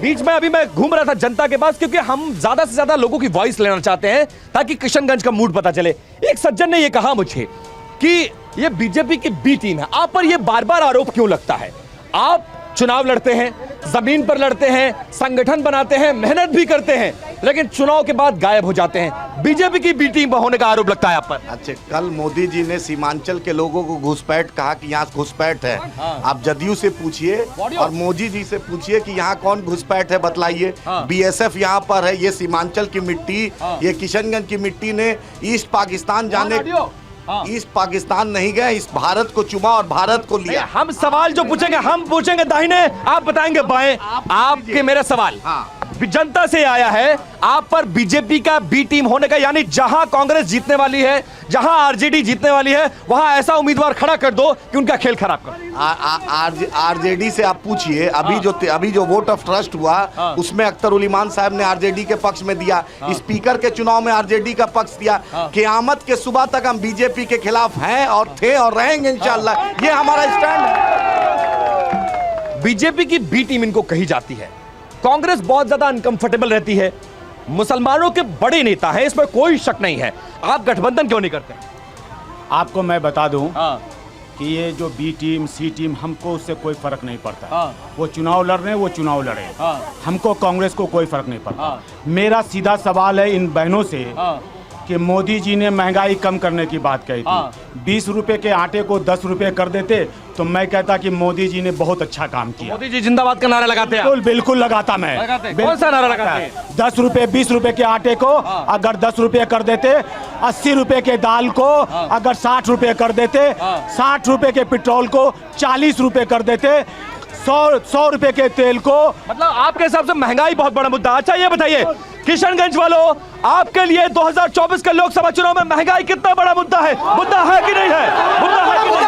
बीच में अभी मैं घूम रहा था जनता के पास, क्योंकि हम ज्यादा से ज्यादा लोगों की वॉइस लेना चाहते हैं ताकि किशनगंज का मूड पता चले। एक सज्जन ने यह कहा मुझे कि ये बीजेपी की बी टीम है। आप पर यह बार बार आरोप क्यों लगता है? आप चुनाव लड़ते हैं, जमीन पर लड़ते हैं, संगठन बनाते हैं, मेहनत भी करते हैं, लेकिन चुनाव के बाद गायब हो जाते हैं। बीजेपी की बी टीम होने का आरोप लगता है आप पर। अच्छा, कल मोदी जी ने सीमांचल के लोगों को घुसपैठ कहा कि यहाँ घुसपैठ है। आप जदयू से पूछिए और मोदी जी से पूछिए कि यहाँ कौन घुसपैठ है, बतलाइए। बीएसएफ यहाँ पर है। ये सीमांचल की मिट्टी, ये किशनगंज की मिट्टी ने ईस्ट पाकिस्तान जाने, ईस्ट पाकिस्तान नहीं गए, इस भारत को चुमा और भारत को लिया। हम सवाल जो पूछेंगे हम पूछेंगे दाहिने, आप बताएंगे बाएं। आपके मेरा सवाल जनता से आया है, आप पर बीजेपी का बी टीम होने का, यानी जहां कांग्रेस जीतने वाली है, जहां आरजेडी जीतने वाली है, वहां ऐसा उम्मीदवार खड़ा कर दो कि उनका खेल खराब कर। आरजेडी से आप पूछिए, अभी जो वोट ऑफ ट्रस्ट हुआ उसमें अख्तर उल ईमान साहब ने आरजेडी के पक्ष में दिया। स्पीकर के चुनाव में आरजेडी का पक्ष दिया। क़यामत के सुबह तक हम बीजेपी के खिलाफ हैं और थे और रहेंगे इंशाअल्लाह। ये हमारा स्टैंड है। बीजेपी की बी टीम इनको कही जाती है। कांग्रेस बहुत ज्यादा अनकंफर्टेबल रहती है, मुसलमानों के बड़े नेता हैं, इसमें कोई शक नहीं है। आप गठबंधन क्यों नहीं करते? आपको मैं बता दूं कि ये जो बी टीम सी टीम, हमको उससे कोई फर्क नहीं पड़ता। वो चुनाव लड़ रहे हैं, वो चुनाव लड़े। हमको कांग्रेस को कोई फर्क नहीं पड़ता। मेरा सीधा सवाल है इन बहनों से कि मोदी जी ने महंगाई कम करने की बात कही थी। 20 रुपए के आटे को 10 रुपए कर देते तो मैं कहता कि मोदी जी ने बहुत अच्छा काम किया। मोदी जी जिंदाबाद का नारा लगाते हैं? बिल्कुल बिल्कुल लगाता मैं। कौन सा नारा लगाते हैं? 10 रुपए 20 रुपए के आटे को अगर 10 रुपए कर देते, 80 रुपए के दाल को अगर 60 रुपए कर देते, 60 रुपए के पेट्रोल को 40 रुपए कर देते, 100 रुपए के तेल को। मतलब आपके हिसाब से महंगाई बहुत बड़ा मुद्दा। अच्छा ये बताइए किशनगंज वालों, आपके लिए 2024 के लोकसभा चुनाव में महंगाई कितना बड़ा मुद्दा है? मुद्दा है कि नहीं है? मुद्दा है कि नहीं?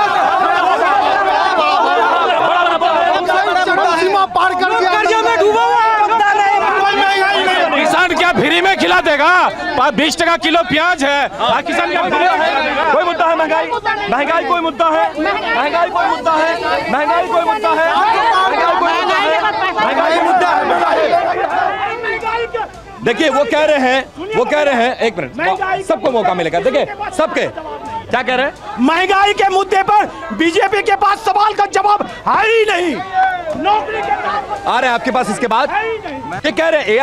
सीमा पार कर दिया में डूबा हुआ है। किसान क्या फ्री में खिला देगा? 20 टका किलो प्याज है। किसान क्या कोई मुद्दा है? महंगाई महंगाई कोई मुद्दा है? महंगाई कोई मुद्दा है? महंगाई कोई मुद्दा है? महंगाई मुद्दा है। देखिए वो कह रहे हैं एक मिनट, सबको मौका मिलेगा। देखिए सबके क्या कह रहे हैं? महंगाई के मुद्दे पर बीजेपी के पास सवाल का जवाब है ही नहीं। नौकरी के आ रहे हैं आपके पास इसके बाद। ये कह रहे हैं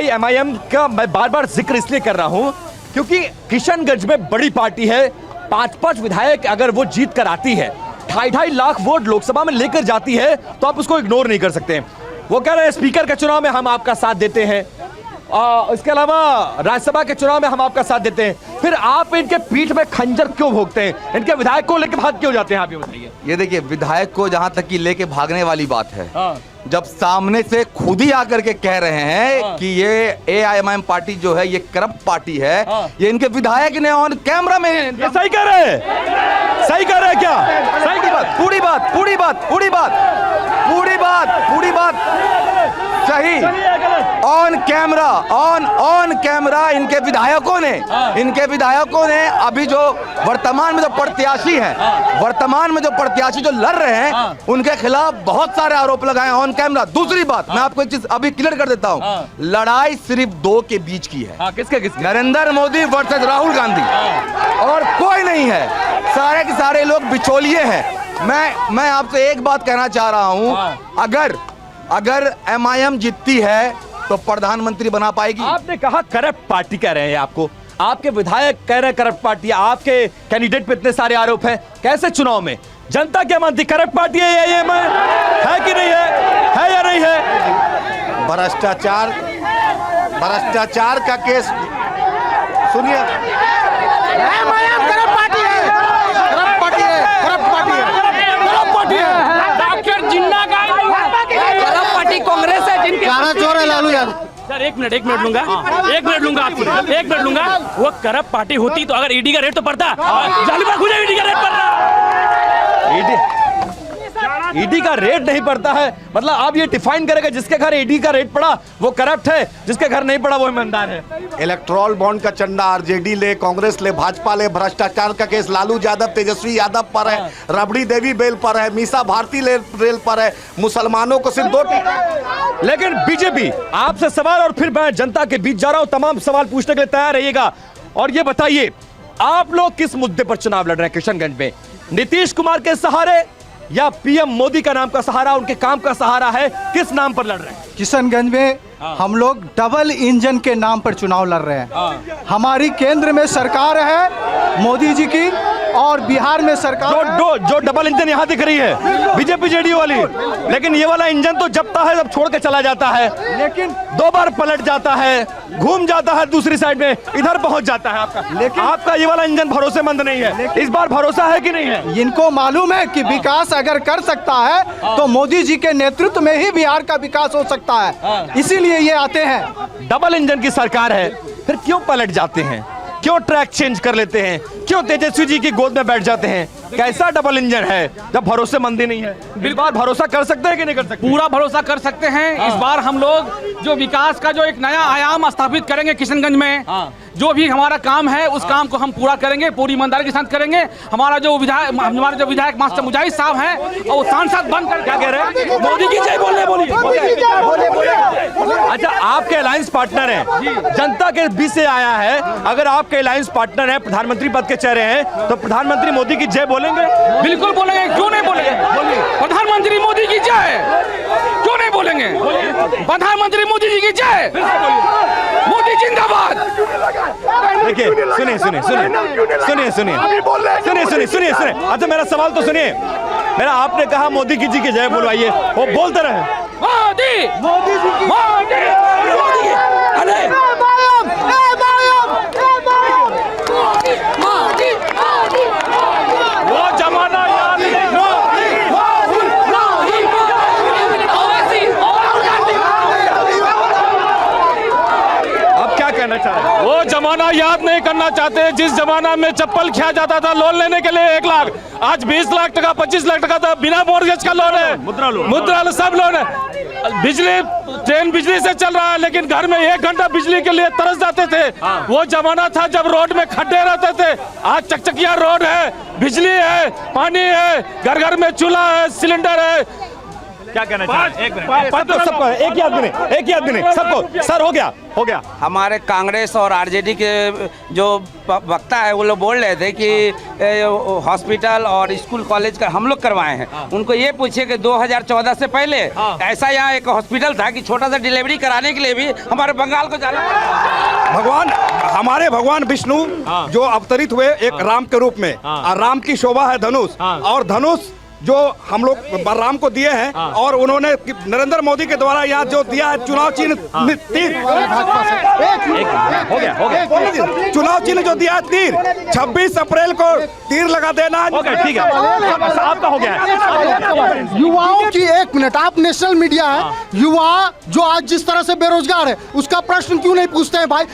AIMIM का मैं बार बार जिक्र इसलिए कर रहा हूं क्योंकि किशनगंज में बड़ी पार्टी है। 5-5 विधायक अगर वो जीत कर आती है, 2.5 लाख वोट लोकसभा में लेकर जाती है, तो आप उसको इग्नोर नहीं कर सकते। वो कह रहे हैं स्पीकर के चुनाव में हम आपका साथ देते हैं, इसके अलावा राज्यसभा के चुनाव में हम आपका साथ देते हैं। फिर आप इनके पीठ में खंजर क्यों भोगते हैं? इनके विधायक को लेके भाग क्यों जाते हैं? आप ये बताइए। ये देखिए, विधायक को जहां तक कि लेके भागने वाली बात है, जब सामने से खुद ही आकर के कह रहे हैं कि ये AIMIM पार्टी जो है ये करप्ट पार्टी है, ये इनके विधायक ने ऑन कैमरा में ये सही कह रहे हैं? सही कह रहे हैं क्या? सही की बात, पूरी बात सही ऑन कैमरा इनके विधायकों ने अभी जो वर्तमान में जो प्रत्याशी जो लड़ रहे हैं उनके खिलाफ बहुत सारे आरोप लगाए ऑन कैमरा। दूसरी बात मैं आपको एक चीज अभी क्लियर कर देता हूं, लड़ाई सिर्फ 2 के बीच की है। किसके? नरेंद्र मोदी वर्सेस राहुल गांधी, और कोई नहीं है। सारे के सारे लोग बिचौलिए हैं। मैं आपसे एक बात कहना चाह रहा हूं, अगर MIM जीतती है तो प्रधानमंत्री बना पाएगी। आपने कहा करप्ट पार्टी कह रहे हैं, आपके विधायक कह रहे हैं करप्ट पार्टी, आपके कैंडिडेट पे इतने सारे आरोप हैं। कैसे चुनाव में जनता क्या मानती? करप्ट पार्टी है ये है कि नहीं है या नहीं है? भ्रष्टाचार का केस सुनिए। डॉक्टर जिन्ना का करप्ट पार्टी कांग्रेस है जिनके चोर है लालू यादव। सर एक मिनट लूंगा आपसे, 1 मिनट लूंगा। वो करप्ट पार्टी होती तो अगर ईडी का रेट तो पड़ता, ईडी का रेट पड़ रहा। ईडी का रेड नहीं पड़ता है, मतलब आप ये डिफाइन करेंगे जिसके घर ईडी का रेड पड़ा वो करप्ट है, जिसके घर नहीं पड़ा वो ईमानदार है। इलेक्ट्रॉल बॉन्ड का चंदा आरजेडी ले, कांग्रेस ले, भाजपा ले, भ्रष्टाचार का केस लालू यादव, तेजस्वी यादव पर है, रबड़ी देवी बेल पर है, मीसा भारती रेल पर है, मुसलमानों को सिर्फ 2 टिकट। लेकिन बीजेपी आपसे सवाल, और फिर मैं जनता के बीच जा रहा हूं, तमाम सवाल पूछने के लिए तैयार रहिएगा। और ये बताइए आप लोग किस मुद्दे पर चुनाव लड़ रहे हैं किशनगंज में? नीतीश कुमार के सहारे या पीएम मोदी का नाम का सहारा, उनके काम का सहारा है? किस नाम पर लड़ रहे हैं? किशनगंज में हम लोग डबल इंजन के नाम पर चुनाव लड़ रहे हैं। हमारी केंद्र में सरकार है मोदी जी की, और बिहार में सरकार जो डबल इंजन यहाँ दिख रही है बीजेपी जेडीयू वाली, लेकिन ये वाला इंजन तो जबता है जब छोड़ के चला जाता है, लेकिन 2 बार पलट जाता है, घूम जाता है दूसरी साइड में, इधर पहुंच जाता है आपका। लेकिन आपका ये वाला इंजन भरोसेमंद नहीं है। इस बार भरोसा है कि नहीं है? इनको मालूम है कि विकास अगर कर सकता है तो मोदी जी के नेतृत्व में ही बिहार का विकास हो सकता है, इसीलिए ये आते हैं। डबल इंजन की सरकार है, फिर क्यों पलट जाते हैं? क्यों ट्रैक चेंज कर लेते हैं? क्यों तेजस्वी जी की गोद में बैठ जाते हैं? कैसा डबल इंजन है जब भरोसेमंदी नहीं है? इस बार भरोसा कर सकते हैं कि नहीं कर सकते? पूरा भरोसा कर सकते हैं। इस बार हम लोग जो विकास का जो एक नया आयाम स्थापित करेंगे किशनगंज में, जो भी हमारा काम है उस काम को हम पूरा करेंगे, पूरी ईमानदारी के साथ करेंगे। हमारे जो विधायक मास्टर मुजाहिद साहब हैं और वो सांसद बनकर क्या कह रहे हैं? मोदी की जय बोलिए। अच्छा, आपके अलायंस पार्टनर हैं, जनता के बीच से आया है, अगर आपके अलायंस पार्टनर हैं, प्रधानमंत्री पद के चेहरे हैं, तो प्रधानमंत्री मोदी की जय बोलेंगे? बिल्कुल बोलेंगे, क्यों नहीं बोलेंगे? प्रधानमंत्री मोदी की जय, क्यों नहीं बोलेंगे? प्रधानमंत्री मोदी जी की जय, मोदी जिंदाबाद। देखिए, सुनिए। अच्छा, मेरा सवाल तो सुनिए। आपने कहा मोदी जी की जय बोलवाइए, वो बोलते रहे मोदी अरे वो जमाना याद नहीं। अब क्या कहना चाह रहे हैं? वो जमाना याद नहीं करना चाहते जिस जमाना में चप्पल किया जाता था लोन लेने के लिए 1 लाख, आज 20 लाख टका 25 लाख टका था, बिना मॉर्गेज का लोन है, मुद्रा लोन सब लोन है। बिजली ट्रेन बिजली से चल रहा है, लेकिन घर में 1 घंटा बिजली के लिए तरस जाते थे। वो जमाना था जब रोड में खड्डे रहते थे, आज चकचकिया रोड है, बिजली है, पानी है, घर घर में चूल्हा है, सिलेंडर है। क्या कहना चाहिए? सबको एक ही आदमी ने सबको। सर, हो गया। हमारे कांग्रेस और आरजेडी के जो वक्ता है वो लोग बोल रहे थे कि हॉस्पिटल और स्कूल कॉलेज का हम लोग करवाए हैं। उनको ये पूछिए कि 2014 से पहले ऐसा यहाँ एक हॉस्पिटल था कि छोटा सा डिलीवरी कराने के लिए भी हमारे बंगाल को जाना। हमारे भगवान विष्णु जो अवतरित हुए एक राम के रूप में, और राम की शोभा है धनुष, और धनुष जो हम लोग बलराम को दिए हैं, और उन्होंने नरेंद्र मोदी के द्वारा यहाँ जो दिया है चुनाव चिन्ह तीर, हो गया। चुनाव चिन्ह जो दिया है तीर, 26 अप्रैल को तीर लगा देना है। ठीक है, आपका हो गया। युवाओं की 1 मिनट, आप नेशनल मीडिया है, युवा जो आज जिस तरह से बेरोजगार है उसका प्रश्न क्यों नहीं पूछते हैं भाई?